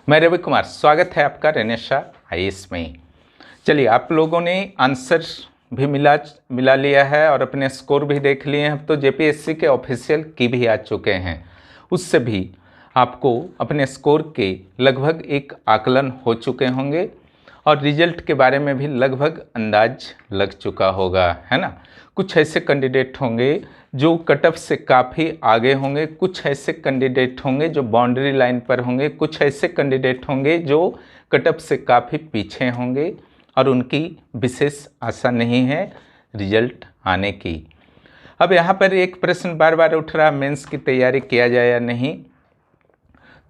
मैं रवि कुमार, स्वागत है आपका रेनेशा आईएएस में। चलिए, आप लोगों ने आंसर भी मिला लिया है और अपने स्कोर भी देख लिए हैं। अब तो जेपीएससी के ऑफिशियल की भी आ चुके हैं, उससे भी आपको अपने स्कोर के लगभग एक आकलन हो चुके होंगे और रिजल्ट के बारे में भी लगभग अंदाज लग चुका होगा, है ना। कुछ ऐसे कैंडिडेट होंगे जो कट ऑफ से काफ़ी आगे होंगे, कुछ ऐसे कैंडिडेट होंगे जो बाउंड्री लाइन पर होंगे, कुछ ऐसे कैंडिडेट होंगे जो कट ऑफ से काफ़ी पीछे होंगे और उनकी विशेष आशा नहीं है रिजल्ट आने की। अब यहाँ पर एक प्रश्न बार बार उठ रहा, मेंस की तैयारी किया जाए या नहीं।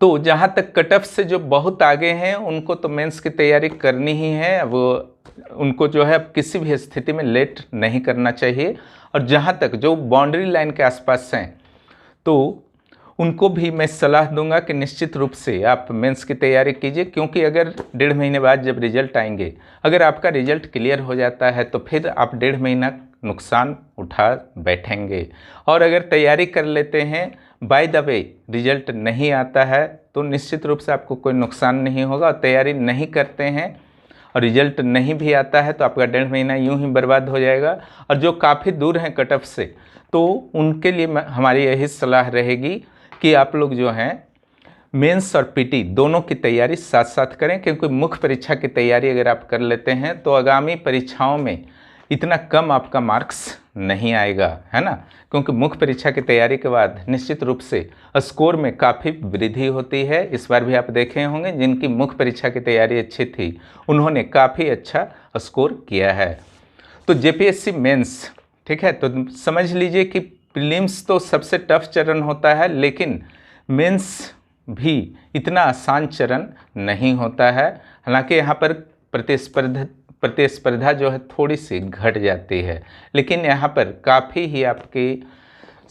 तो जहाँ तक कट ऑफ से जो बहुत आगे हैं उनको तो मेंस की तैयारी करनी ही है। वो उनको जो है अब किसी भी स्थिति में लेट नहीं करना चाहिए। और जहाँ तक जो बाउंड्री लाइन के आसपास हैं तो उनको भी मैं सलाह दूंगा कि निश्चित रूप से आप मेंस की तैयारी कीजिए, क्योंकि अगर 1.5 महीने बाद जब रिजल्ट आएंगे, अगर आपका रिजल्ट क्लियर हो जाता है तो फिर आप 1.5 महीना नुकसान उठा बैठेंगे। और अगर तैयारी कर लेते हैं, बाय द वे रिजल्ट नहीं आता है तो निश्चित रूप से आपको कोई नुकसान नहीं होगा। और तैयारी नहीं करते हैं और रिजल्ट नहीं भी आता है तो आपका 1.5 महीना यूं ही बर्बाद हो जाएगा। और जो काफ़ी दूर हैं कट ऑफ से, तो उनके लिए हमारी यही सलाह रहेगी कि आप लोग जो हैं मेंस और पीटी दोनों की तैयारी साथ साथ करें, क्योंकि मुख्य परीक्षा की तैयारी अगर आप कर लेते हैं तो आगामी परीक्षाओं में इतना कम आपका मार्क्स नहीं आएगा, है ना। क्योंकि मुख्य परीक्षा की तैयारी के बाद निश्चित रूप से स्कोर में काफ़ी वृद्धि होती है। इस बार भी आप देखे होंगे जिनकी मुख्य परीक्षा की तैयारी अच्छी थी उन्होंने काफ़ी अच्छा स्कोर किया है। तो जेपीएससी मेंस, ठीक है, तो समझ लीजिए कि प्रीलिम्स तो सबसे टफ चरण होता है, लेकिन मेंस भी इतना आसान चरण नहीं होता है। हालांकि यहाँ पर प्रतिस्पर्धा जो है थोड़ी सी घट जाती है, लेकिन यहाँ पर काफ़ी ही आपके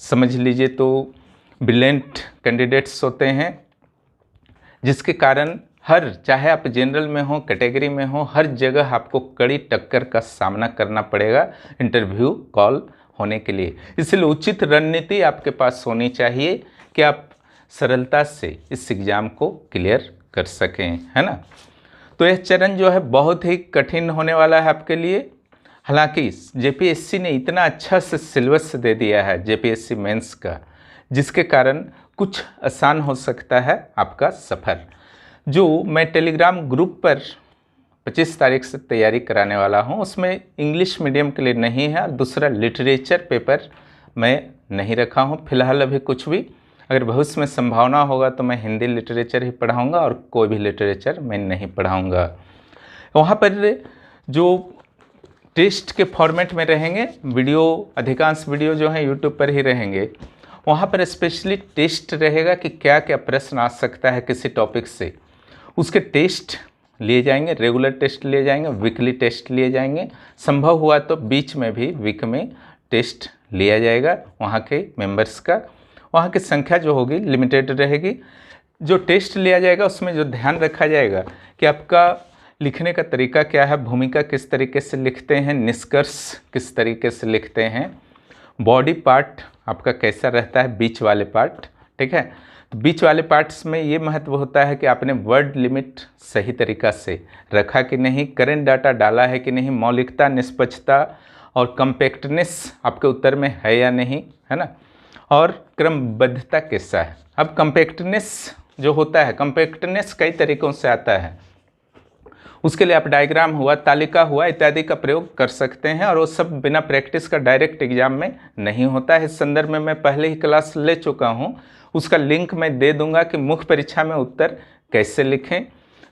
समझ लीजिए तो ब्रिलियंट कैंडिडेट्स होते हैं, जिसके कारण चाहे आप जनरल में हो, कैटेगरी में हो, हर जगह आपको कड़ी टक्कर का सामना करना पड़ेगा इंटरव्यू कॉल होने के लिए। इसलिए उचित रणनीति आपके पास होनी चाहिए कि आप सरलता से इस एग्ज़ाम को क्लियर कर सकें, है ना। तो यह चरण जो है बहुत ही कठिन होने वाला है आपके लिए। हालांकि जेपीएससी ने इतना अच्छा से सिलेबस दे दिया है जेपीएससी मेंस का, जिसके कारण कुछ आसान हो सकता है आपका सफ़र। जो मैं टेलीग्राम ग्रुप पर 25 तारीख से तैयारी कराने वाला हूं, उसमें इंग्लिश मीडियम के लिए नहीं है और दूसरा लिटरेचर पेपर मैं नहीं रखा हूं फिलहाल अभी कुछ भी। अगर भविष्य में संभावना होगा तो मैं हिंदी लिटरेचर ही पढ़ाऊंगा और कोई भी लिटरेचर मैं नहीं पढ़ाऊंगा। वहाँ पर जो टेस्ट के फॉर्मेट में रहेंगे वीडियो, अधिकांश वीडियो जो हैं यूट्यूब पर ही रहेंगे। वहाँ पर स्पेशली टेस्ट रहेगा कि क्या क्या प्रश्न आ सकता है किसी टॉपिक से, उसके टेस्ट लिए जाएंगे, रेगुलर टेस्ट लिए जाएंगे, वीकली टेस्ट लिए जाएंगे। संभव हुआ तो बीच में भी वीक में टेस्ट लिया जाएगा वहाँ के मेंबर्स का। वहाँ की संख्या जो होगी लिमिटेड रहेगी। जो टेस्ट लिया जाएगा उसमें जो ध्यान रखा जाएगा कि आपका लिखने का तरीका क्या है, भूमिका किस तरीके से लिखते हैं, निष्कर्ष किस तरीके से लिखते हैं, बॉडी पार्ट आपका कैसा रहता है, बीच वाले पार्ट, ठीक है। तो बीच वाले पार्ट्स में ये महत्व होता है कि आपने वर्ड लिमिट सही तरीका से रखा कि नहीं, करेंट डाटा डाला है कि नहीं, मौलिकता, निष्पक्षता और कम्पैक्टनेस आपके उत्तर में है या नहीं, है ना, और क्रमबद्धता कैसा है। अब कम्पैक्टनेस जो होता है, कम्पैक्टनेस कई तरीक़ों से आता है, उसके लिए आप डायग्राम हुआ, तालिका हुआ इत्यादि का प्रयोग कर सकते हैं, और वो सब बिना प्रैक्टिस का डायरेक्ट एग्जाम में नहीं होता है। इस संदर्भ में मैं पहले ही क्लास ले चुका हूँ, उसका लिंक मैं दे दूंगा कि मुख्य परीक्षा में उत्तर कैसे लिखें,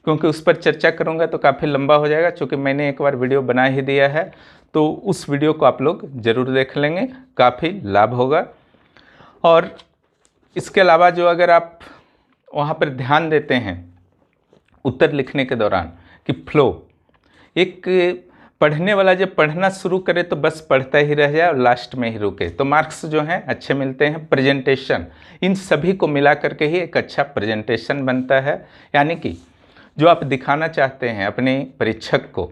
क्योंकि उस पर चर्चा करूँगा तो काफ़ी लंबा हो जाएगा। चूँकि मैंने एक बार वीडियो बना ही दिया है तो उस वीडियो को आप लोग ज़रूर देख लेंगे, काफ़ी लाभ होगा। और इसके अलावा जो अगर आप वहाँ पर ध्यान देते हैं उत्तर लिखने के दौरान कि फ्लो, एक पढ़ने वाला जब पढ़ना शुरू करे तो बस पढ़ता ही रह जाए और लास्ट में ही रुके तो मार्क्स जो हैं अच्छे मिलते हैं। प्रेजेंटेशन, इन सभी को मिला करके ही एक अच्छा प्रेजेंटेशन बनता है। यानी कि जो आप दिखाना चाहते हैं अपने परीक्षक को,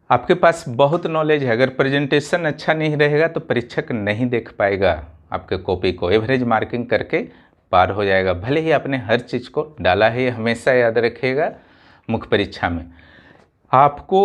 आपके पास बहुत नॉलेज है, अगर प्रेजेंटेशन अच्छा नहीं रहेगा तो परीक्षक नहीं देख पाएगा आपके कॉपी को, एवरेज मार्किंग करके पार हो जाएगा। भले ही आपने हर चीज़ को डाला है, ये हमेशा याद रखिएगा मुख्य परीक्षा में आपको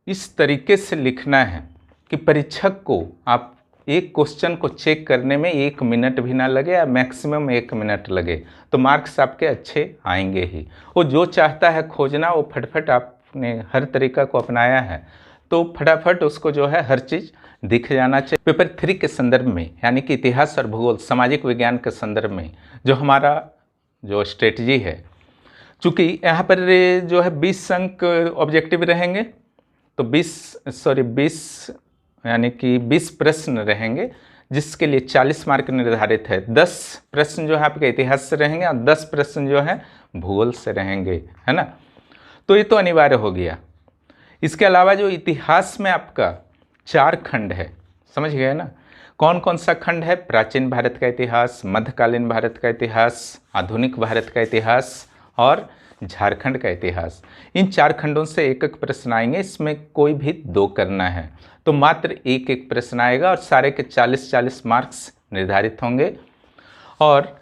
इस तरीके से लिखना है कि परीक्षक को आप एक क्वेश्चन को चेक करने में 1 मिनट भी ना लगे या मैक्सिमम 1 मिनट लगे, तो मार्क्स आपके अच्छे आएंगे ही। वो जो चाहता है खोजना, वो फटफट आपने हर तरीका को अपनाया है तो फटाफट उसको जो है हर चीज़ दिख जाना चाहिए। पेपर 3 के संदर्भ में, यानी कि इतिहास और भूगोल सामाजिक विज्ञान के संदर्भ में जो हमारा जो स्ट्रेटजी है, चूँकि यहाँ पर जो है 20 अंक ऑब्जेक्टिव रहेंगे, तो 20 यानी कि 20 प्रश्न रहेंगे, जिसके लिए 40 मार्क निर्धारित है। 10 प्रश्न जो है आपके इतिहास से रहेंगे और 10 प्रश्न जो है भूगोल से रहेंगे, है ना। तो ये तो अनिवार्य हो गया। इसके अलावा जो इतिहास में आपका 4 खंड है, समझ गए ना, कौन कौन सा खंड है? प्राचीन भारत का इतिहास, मध्यकालीन भारत का इतिहास, आधुनिक भारत का इतिहास और झारखंड का इतिहास। इन 4 खंडों से एक एक प्रश्न आएंगे, इसमें कोई भी 2 करना है, तो मात्र एक एक प्रश्न आएगा और सारे के 40-40 मार्क्स निर्धारित होंगे। और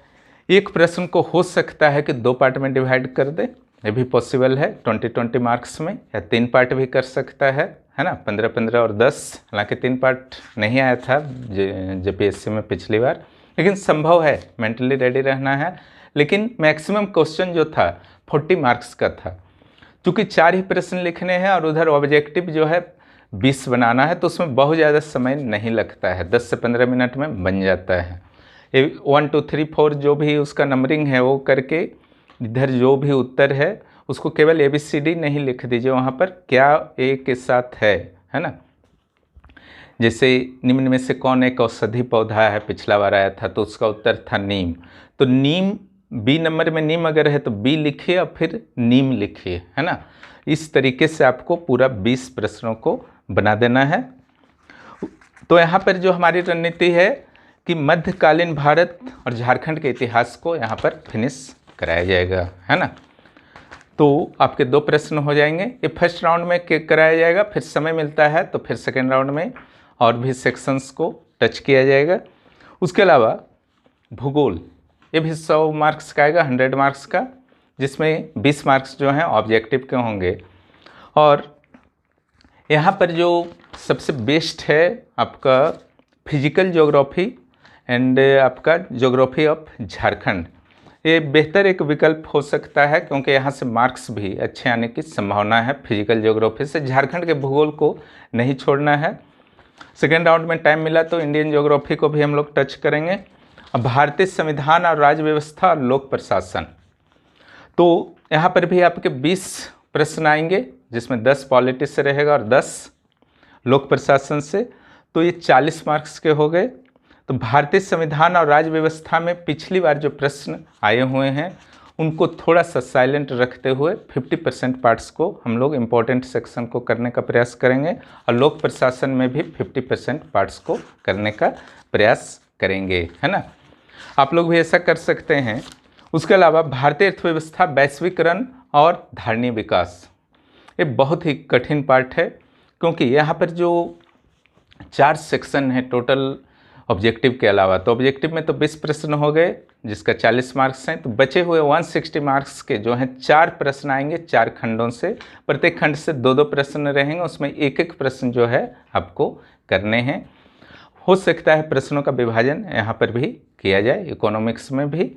एक प्रश्न को हो सकता है कि 2 पार्ट में डिवाइड कर दे, ये भी पॉसिबल है 20-20 मार्क्स में, या 3 पार्ट भी कर सकता है ना, 15-15 और 10। हालांकि 3 पार्ट नहीं आया था जेपीएससी में पिछली बार, लेकिन संभव है, मेंटली रेडी रहना है। लेकिन मैक्सिमम क्वेश्चन जो था 40 मार्क्स का था। क्योंकि 4 ही प्रश्न लिखने हैं और उधर ऑब्जेक्टिव जो है 20 बनाना है, तो उसमें बहुत ज़्यादा समय नहीं लगता है, 10 से 15 मिनट में बन जाता है। 1 2 3 4 जो भी उसका नंबरिंग है वो करके इधर जो भी उत्तर है उसको केवल ABCD नहीं लिख दीजिए, वहाँ पर क्या ए के साथ है ना। जैसे निम्न में से कौन एक औषधि पौधा है, पिछला बार आया था, तो उसका उत्तर था नीम। तो नीम बी नंबर में नीम अगर है तो बी लिखिए और फिर नीम लिखिए, है ना। इस तरीके से आपको पूरा 20 प्रश्नों को बना देना है। तो यहाँ पर जो हमारी रणनीति है कि मध्यकालीन भारत और झारखंड के इतिहास को यहाँ पर फिनिश कराया जाएगा, है ना। तो आपके 2 प्रश्न हो जाएंगे, ये फर्स्ट राउंड में कराया जाएगा, फिर समय मिलता है तो फिर सेकेंड राउंड में और भी सेक्शंस को टच किया जाएगा। उसके अलावा भूगोल, ये भी 100 मार्क्स का आएगा, 100 मार्क्स का, जिसमें 20 मार्क्स जो हैं ऑब्जेक्टिव के होंगे। और यहाँ पर जो सबसे बेस्ट है आपका फिजिकल ज्योग्राफी एंड आपका ज्योग्राफी ऑफ झारखंड, ये बेहतर एक विकल्प हो सकता है, क्योंकि यहाँ से मार्क्स भी अच्छे आने की संभावना है फिजिकल ज्योग्राफी से। झारखंड के भूगोल को नहीं छोड़ना है। सेकेंड राउंड में टाइम मिला तो इंडियन ज्योग्राफी को भी हम लोग टच करेंगे। अब भारतीय संविधान और राज्य व्यवस्था और लोक प्रशासन, तो यहाँ पर भी आपके 20 प्रश्न आएंगे, जिसमें 10 पॉलिटी से रहेगा और 10 लोक प्रशासन से, तो ये 40 मार्क्स के हो गए। तो भारतीय संविधान और राज्य व्यवस्था में पिछली बार जो प्रश्न आए हुए हैं उनको थोड़ा सा साइलेंट रखते हुए 50% पार्ट्स को हम लोग इम्पोर्टेंट सेक्शन को करने का प्रयास करेंगे, और लोक प्रशासन में भी 50% पार्ट्स को करने का प्रयास करेंगे, है ना। आप लोग भी ऐसा कर सकते हैं। उसके अलावा भारतीय अर्थव्यवस्था, वैश्वीकरण और धारणीय विकास, ये बहुत ही कठिन पार्ट है, क्योंकि यहाँ पर जो 4 सेक्शन है टोटल ऑब्जेक्टिव के अलावा, तो ऑब्जेक्टिव में तो 20 प्रश्न हो गए जिसका 40 मार्क्स हैं, तो बचे हुए 160 मार्क्स के जो हैं 4 प्रश्न आएंगे 4 खंडों से। प्रत्येक खंड से 2-2 प्रश्न रहेंगे, उसमें एक एक प्रश्न जो है आपको करने हैं। हो सकता है प्रश्नों का विभाजन यहाँ पर भी किया जाए, इकोनॉमिक्स में भी।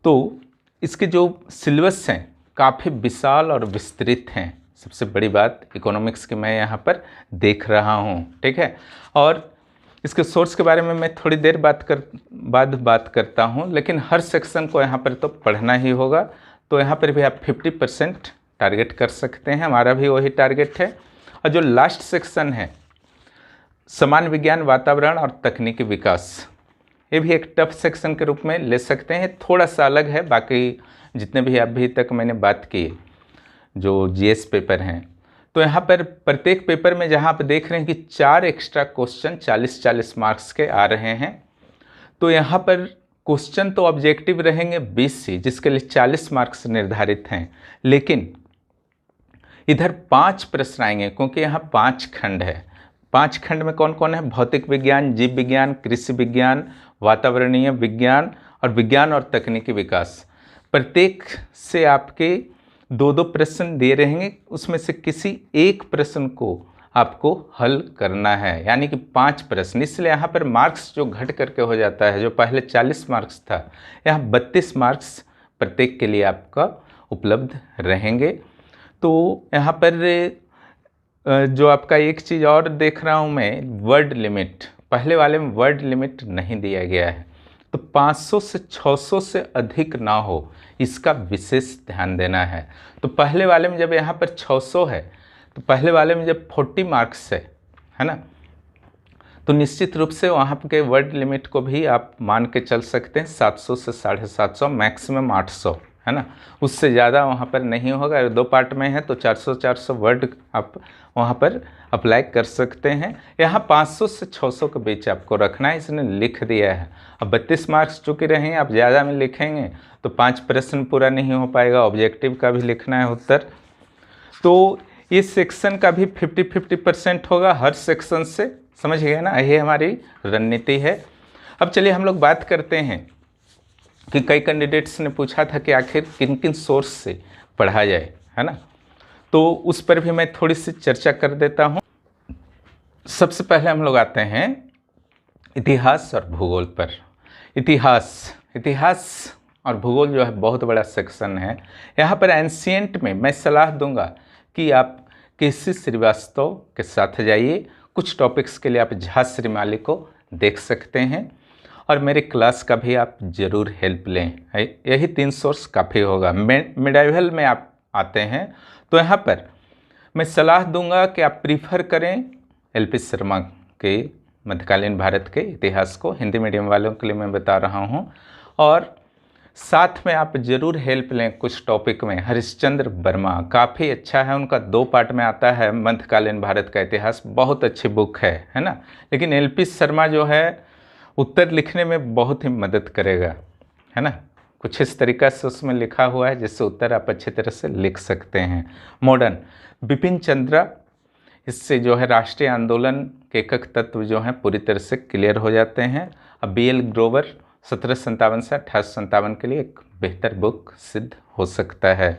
तो इसके जो सिलेबस हैं काफ़ी विशाल और विस्तृत हैं। सबसे बड़ी बात इकोनॉमिक्स की मैं यहाँ पर देख रहा हूँ, ठीक है। और इसके सोर्स के बारे में मैं थोड़ी देर बात करता हूँ, लेकिन हर सेक्शन को यहाँ पर तो पढ़ना ही होगा। तो यहाँ पर भी आप 50% टारगेट कर सकते हैं, हमारा भी वही टारगेट है। और जो लास्ट सेक्शन है समान विज्ञान, वातावरण और तकनीकी विकास, ये भी एक टफ सेक्शन के रूप में ले सकते हैं, थोड़ा सा अलग है बाकी जितने भी अभी तक मैंने बात की जो GS पेपर हैं। तो यहाँ पर प्रत्येक पेपर में जहाँ आप देख रहे हैं कि 4 एक्स्ट्रा क्वेश्चन 40-40 मार्क्स के आ रहे हैं, तो यहाँ पर क्वेश्चन तो ऑब्जेक्टिव रहेंगे 20 ही, जिसके लिए 40 मार्क्स निर्धारित हैं, लेकिन इधर 5 प्रश्न आएंगे, क्योंकि यहाँ 5 खंड है। 5 खंड में कौन कौन है? भौतिक विज्ञान, जीव विज्ञान, कृषि विज्ञान, वातावरणीय विज्ञान और विज्ञान और तकनीकी विकास। प्रत्येक से आपके 2-2 प्रश्न दिए रहेंगे, उसमें से किसी एक प्रश्न को आपको हल करना है, यानी कि 5 प्रश्न। इसलिए यहाँ पर मार्क्स जो घट करके हो जाता है, जो पहले 40 मार्क्स था, यहाँ 32 मार्क्स प्रत्येक के लिए आपका उपलब्ध रहेंगे। तो यहाँ पर जो आपका एक चीज़ और देख रहा हूँ मैं, वर्ड लिमिट, पहले वाले में वर्ड लिमिट नहीं दिया गया है, तो 500 से 600 से अधिक ना हो, इसका विशेष ध्यान देना है। तो पहले वाले में जब यहाँ पर 600 है, तो पहले वाले में जब 40 मार्क्स है ना, तो निश्चित रूप से वहाँ के वर्ड लिमिट को भी आप मान के चल सकते हैं 700 से 750, मैक्सिमम 800, है ना, उससे ज़्यादा वहाँ पर नहीं होगा। अगर 2 पार्ट में है तो 400 वर्ड आप वहाँ पर अप्लाई कर सकते हैं। यहाँ 500 से 600 के बीच आपको रखना है, इसने लिख दिया है। अब 32 मार्क्स चूँकि रहेंगे, आप ज़्यादा में लिखेंगे तो 5 प्रश्न पूरा नहीं हो पाएगा, ऑब्जेक्टिव का भी लिखना है उत्तर। तो इस सेक्शन का भी 50-50% होगा हर सेक्शन से, समझ गए ना, यही हमारी रणनीति है। अब चलिए हम लोग बात करते हैं कि कई कैंडिडेट्स ने पूछा था कि आखिर किन किन सोर्स से पढ़ा जाए, है ना, तो उस पर भी मैं थोड़ी सी चर्चा कर देता हूँ। सबसे पहले हम लोग आते हैं इतिहास और भूगोल पर। इतिहास और भूगोल जो है बहुत बड़ा सेक्शन है। यहाँ पर एंशिएंट में मैं सलाह दूंगा कि आप केसी श्रीवास्तव के साथ जाइए। कुछ टॉपिक्स के लिए आप झा श्रीमाली को देख सकते हैं, और मेरे क्लास का भी आप ज़रूर हेल्प लें, यही 3 सोर्स काफ़ी होगा। मिडाइवल में आप आते हैं तो यहाँ पर मैं सलाह दूंगा कि आप प्रीफर करें LP शर्मा के मध्यकालीन भारत के इतिहास को, हिंदी मीडियम वालों के लिए मैं बता रहा हूँ। और साथ में आप ज़रूर हेल्प लें कुछ टॉपिक में, हरिश्चंद्र वर्मा काफ़ी अच्छा है, उनका 2 पार्ट में आता है मध्यकालीन भारत का इतिहास, बहुत अच्छी बुक है ना। लेकिन LP शर्मा जो है उत्तर लिखने में बहुत ही मदद करेगा, है ना, कुछ इस तरीक़ा से उसमें लिखा हुआ है जिससे उत्तर आप अच्छी तरह से लिख सकते हैं। मॉडर्न बिपिन चंद्रा, इससे जो है राष्ट्रीय आंदोलन के एकक तत्व जो हैं पूरी तरह से क्लियर हो जाते हैं। अब BL ग्रोवर 1757 से 1857 के लिए एक बेहतर बुक सिद्ध हो सकता है।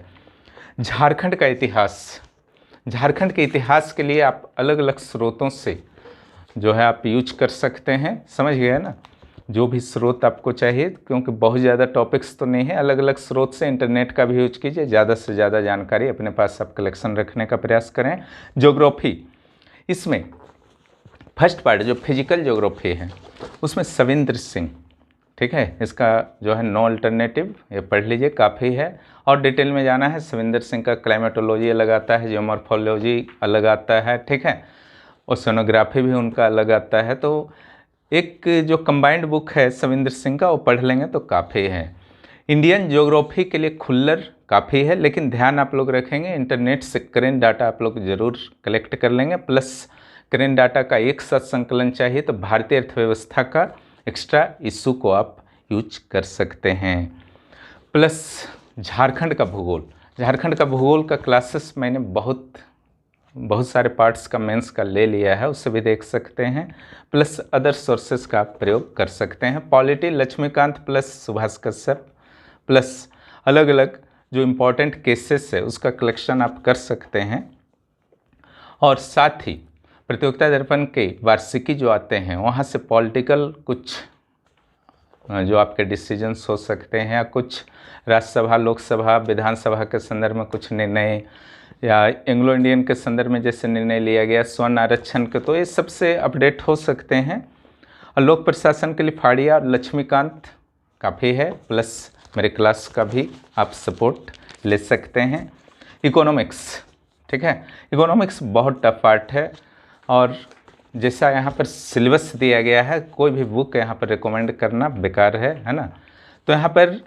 झारखंड का इतिहास, झारखंड के इतिहास के लिए आप अलग अलग स्रोतों से जो है आप यूज कर सकते हैं, समझ गए ना, जो भी स्रोत आपको चाहिए, क्योंकि बहुत ज़्यादा टॉपिक्स तो नहीं है, अलग अलग स्रोत से। इंटरनेट का भी यूज कीजिए, ज़्यादा से ज़्यादा जानकारी अपने पास आप कलेक्शन रखने का प्रयास करें। ज्योग्राफी, इसमें फर्स्ट पार्ट जो फिजिकल ज्योग्राफी है उसमें सविंद्र सिंह, ठीक है, इसका जो है नो अल्टरनेटिव, ये पढ़ लीजिए, काफ़ी है। और डिटेल में जाना है, सविंदर सिंह का क्लाइमेटोलॉजी अलग आता है, जियोमॉर्फोलॉजी अलग आता है, ठीक है, ओशनोग्राफी भी उनका अलग आता है। तो एक जो कंबाइंड बुक है सविंदर सिंह का, वो पढ़ लेंगे तो काफ़ी है। इंडियन ज्योग्राफी के लिए खुल्लर काफ़ी है, लेकिन ध्यान आप लोग रखेंगे इंटरनेट से करेंट डाटा आप लोग ज़रूर कलेक्ट कर लेंगे, प्लस करेंट डाटा का एक साथ संकलन चाहिए तो भारतीय अर्थव्यवस्था का एक्स्ट्रा इशू को आप यूज कर सकते हैं। प्लस झारखंड का भूगोल, झारखंड का भूगोल का क्लासेस मैंने बहुत सारे पार्ट्स का मेंस का ले लिया है, उससे भी देख सकते हैं। प्लस अदर सोर्सेस का आप प्रयोग कर सकते हैं। Polity Laxmikanth plus Subhash Kashyap, plus अलग अलग जो इम्पोर्टेंट केसेस है उसका कलेक्शन आप कर सकते हैं। और साथ ही प्रतियोगिता दर्पण के वार्षिकी जो आते हैं वहाँ से पॉलिटिकल कुछ जो आपके डिसीजंस हो सकते हैं, या कुछ राज्यसभा, लोकसभा, विधानसभा के संदर्भ में कुछ निर्णय, या एंग्लो इंडियन के संदर्भ में जैसे निर्णय लिया गया स्वर्ण आरक्षण के, तो ये सबसे अपडेट हो सकते हैं। और लोक प्रशासन के लिए फाड़िया और लक्ष्मीकांत काफ़ी है, प्लस मेरे क्लास का भी आप सपोर्ट ले सकते हैं। इकोनॉमिक्स, ठीक है, इकोनॉमिक्स बहुत टफ पार्ट है, और जैसा यहाँ पर सिलेबस दिया गया है कोई भी बुक यहाँ पर रिकमेंड करना बेकार है ना। तो यहाँ पर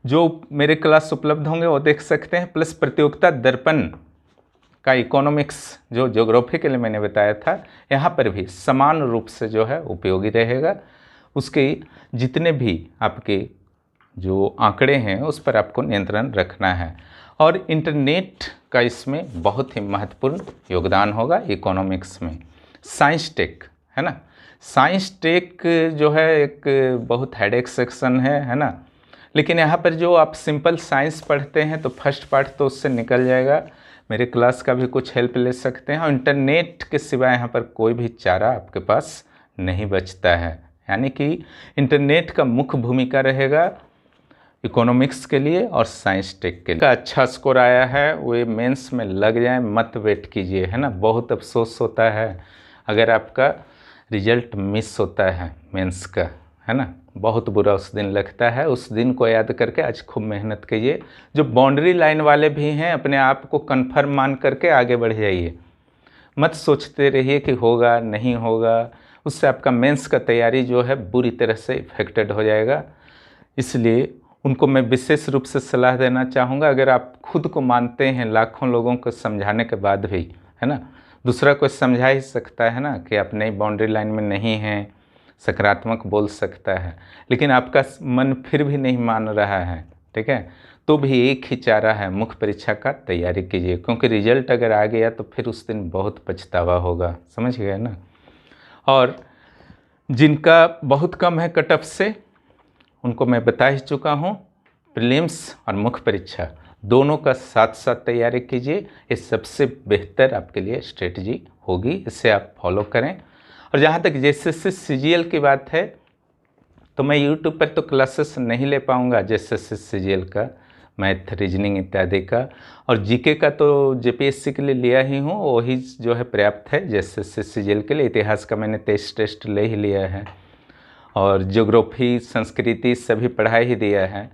जो मेरे क्लास उपलब्ध होंगे वो देख सकते हैं। प्लस प्रतियोगिता दर्पण का इकोनॉमिक्स जो ज्योग्राफी के लिए मैंने बताया था, यहाँ पर भी समान रूप से जो है उपयोगी रहेगा। उसके जितने भी आपके जो आंकड़े हैं उस पर आपको नियंत्रण रखना है। और इंटरनेट का इसमें बहुत ही महत्वपूर्ण योगदान होगा इकोनॉमिक्स में। साइंस टेक, है ना, साइंस टेक जो है एक बहुत हेडेक सेक्शन है ना। लेकिन यहाँ पर जो आप सिंपल साइंस पढ़ते हैं तो फर्स्ट पार्ट तो उससे निकल जाएगा। मेरे क्लास का भी कुछ हेल्प ले सकते हैं और इंटरनेट के सिवा यहाँ पर कोई भी चारा आपके पास नहीं बचता है। यानी कि इंटरनेट का मुख्य भूमिका रहेगा इकोनॉमिक्स के लिए और साइंस टेक के लिए। का अच्छा स्कोर आया है वो मेंस में लग जाए, मत वेट कीजिए, है ना। बहुत अफसोस होता है अगर आपका रिजल्ट मिस होता है मेंस का, है ना। बहुत बुरा उस दिन लगता है। उस दिन को याद करके आज खूब मेहनत कीजिए। जो बाउंड्री लाइन वाले भी हैं अपने आप को कन्फर्म मान करके आगे बढ़ जाइए। मत सोचते रहिए कि होगा नहीं होगा, उससे आपका मेंस का तैयारी जो है बुरी तरह से इफेक्टेड हो जाएगा। इसलिए उनको मैं विशेष रूप से सलाह देना चाहूँगा, अगर आप खुद को मानते हैं लाखों लोगों को समझाने के बाद भी, है ना, दूसरा कोई समझा ही सकता है ना कि आप नई बाउंड्री लाइन में नहीं हैं, सकारात्मक बोल सकता है, लेकिन आपका मन फिर भी नहीं मान रहा है, ठीक है, तो भी एक ही चारा है, मुख्य परीक्षा का तैयारी कीजिए। क्योंकि रिजल्ट अगर आ गया तो फिर उस दिन बहुत पछतावा होगा, समझ गए ना। और जिनका बहुत कम है कट ऑफ से, उनको मैं बता ही चुका हूँ, प्रीलिम्स और मुख्य परीक्षा दोनों का साथ साथ तैयारी कीजिए। ये सबसे बेहतर आपके लिए स्ट्रेटजी होगी, इसे आप फॉलो करें। और जहाँ तक जेएसएससी सीजीएल की बात है तो मैं यूट्यूब पर तो क्लासेस नहीं ले पाऊँगा जेएसएससी सीजीएल का, मैथ, रीजनिंग इत्यादि का, और जीके का तो जेपीएससी के लिए लिया ही हूँ, वही जो है पर्याप्त है जेएसएससी सीजीएल के लिए। इतिहास का मैंने टेस्ट ले ही लिया है और ज्योग्राफी, संस्कृति सभी पढ़ाई ही दिया है।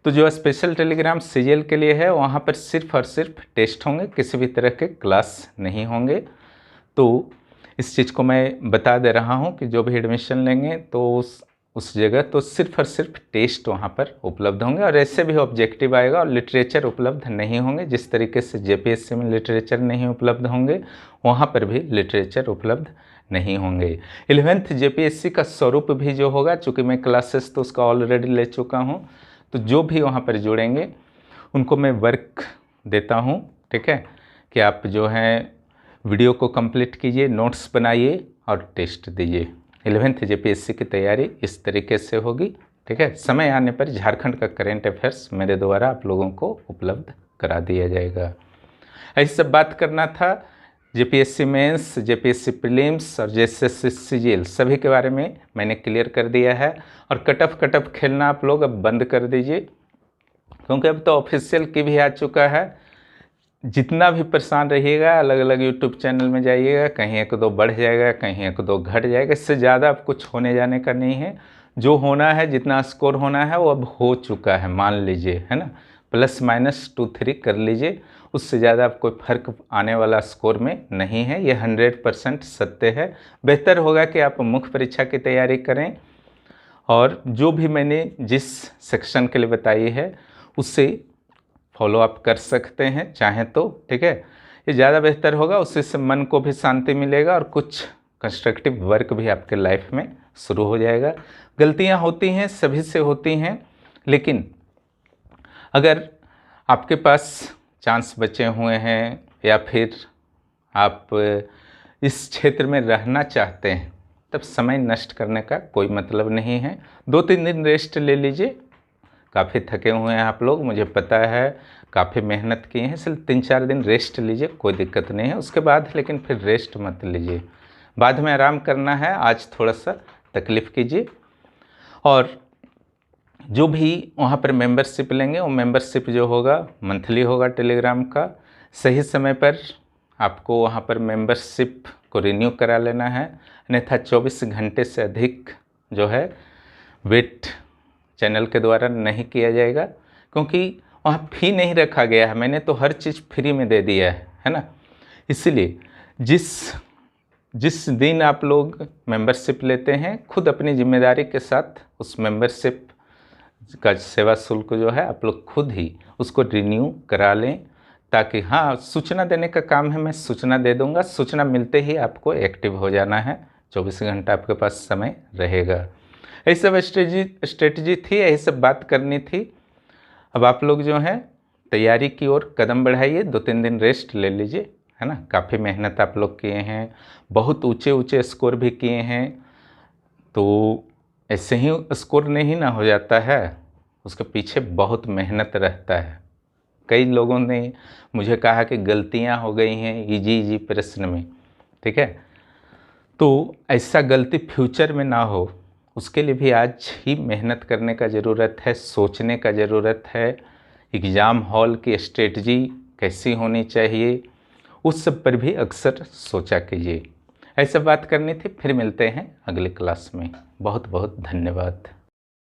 तो जो स्पेशल टेलीग्राम सीजीएल के लिए है वहाँ पर सिर्फ और सिर्फ टेस्ट होंगे, किसी भी तरह के क्लास नहीं होंगे। तो इस चीज़ को मैं बता दे रहा हूँ कि जो भी एडमिशन लेंगे तो उस जगह तो सिर्फ और सिर्फ टेस्ट वहाँ पर उपलब्ध होंगे, और ऐसे भी ऑब्जेक्टिव आएगा और लिटरेचर उपलब्ध नहीं होंगे। जिस तरीके से जेपीएससी में लिटरेचर नहीं उपलब्ध होंगे वहाँ पर भी लिटरेचर उपलब्ध नहीं होंगे। 11th जेपीएससी का स्वरूप भी जो होगा, चूँकि मैं क्लासेस तो उसका ऑलरेडी ले चुका हूँ, तो जो भी वहाँ पर जुड़ेंगे उनको मैं वर्क देता हूँ, ठीक है, कि आप जो हैं वीडियो को कंप्लीट कीजिए, नोट्स बनाइए और टेस्ट दीजिए। 11th जेपीएससी की तैयारी इस तरीके से होगी, ठीक है। समय आने पर झारखंड का करेंट अफेयर्स मेरे द्वारा आप लोगों को उपलब्ध करा दिया जाएगा। ऐसी सब बात करना था। जेपीएससी मेंस, जेपीएससी प्रीलिम्स और जेएसएससी सीजीएल सभी के बारे में मैंने क्लियर कर दिया है। और कट ऑफ खेलना आप लोग अब बंद कर दीजिए, क्योंकि अब तो ऑफिशियल की भी आ चुका है। जितना भी परेशान रहिएगा, अलग अलग यूट्यूब चैनल में जाइएगा, कहीं एक दो बढ़ जाएगा, कहीं एक दो घट जाएगा, इससे ज़्यादा अब कुछ होने जाने का नहीं है। जो होना है, जितना स्कोर होना है वो अब हो चुका है, मान लीजिए, है ना, +-2-3 कर लीजिए, उससे ज़्यादा अब कोई फर्क आने वाला स्कोर में नहीं है। ये 100% सत्य है। बेहतर होगा कि आप मुख्य परीक्षा की तैयारी करें और जो भी मैंने जिस सेक्शन के लिए बताई है उससे फॉलो अप कर सकते हैं चाहें तो, ठीक है। ये ज़्यादा बेहतर होगा, उससे से मन को भी शांति मिलेगा और कुछ कंस्ट्रक्टिव वर्क भी आपके लाइफ में शुरू हो जाएगा। गलतियां होती हैं, सभी से होती हैं, लेकिन अगर आपके पास चांस बचे हुए हैं या फिर आप इस क्षेत्र में रहना चाहते हैं, तब समय नष्ट करने का कोई मतलब नहीं है। 2-3 दिन रेस्ट ले लीजिए। काफ़ी थके हुए हैं आप लोग, मुझे पता है, काफ़ी मेहनत किए हैं, इसलिए 3-4 दिन रेस्ट लीजिए, कोई दिक्कत नहीं है। उसके बाद लेकिन फिर रेस्ट मत लीजिए, बाद में आराम करना है। आज थोड़ा सा तकलीफ़ कीजिए। और जो भी वहाँ पर मेंबरशिप लेंगे वो मेंबरशिप जो होगा मंथली होगा टेलीग्राम का। सही समय पर आपको वहाँ पर मेंबरशिप को रिन्यू करा लेना है, अन्यथा 24 घंटे से अधिक जो है वेट चैनल के द्वारा नहीं किया जाएगा, क्योंकि वहाँ फ़ी नहीं रखा गया है। मैंने तो हर चीज़ फ्री में दे दिया है ना। इसीलिए जिस दिन आप लोग मेंबरशिप लेते हैं, खुद अपनी जिम्मेदारी के साथ उस मेंबरशिप का सेवा शुल्क जो है आप लोग खुद ही उसको रिन्यू करा लें, ताकि हाँ, सूचना देने का काम है, मैं सूचना दे दूंगा, सूचना मिलते ही आपको एक्टिव हो जाना है, 24 घंटा आपके पास समय रहेगा। यही सब स्ट्रेटजी थी, यही सब बात करनी थी। अब आप लोग जो हैं तैयारी की ओर कदम बढ़ाइए, 2-3 दिन रेस्ट ले लीजिए, है ना। काफ़ी मेहनत आप लोग किए हैं, बहुत ऊंचे स्कोर भी किए हैं, तो ऐसे ही स्कोर नहीं ना हो जाता है, उसके पीछे बहुत मेहनत रहता है। कई लोगों ने मुझे कहा कि गलतियां हो गई हैं इजी प्रश्न में, ठीक है। तो ऐसा गलती फ्यूचर में ना हो, उसके लिए भी आज ही मेहनत करने का ज़रूरत है, सोचने का ज़रूरत है। एग्ज़ाम हॉल की स्ट्रेटजी कैसी होनी चाहिए, उस सब पर भी अक्सर सोचा कीजिए। ऐसा बात करनी थी, फिर मिलते हैं अगले क्लास में। बहुत बहुत धन्यवाद।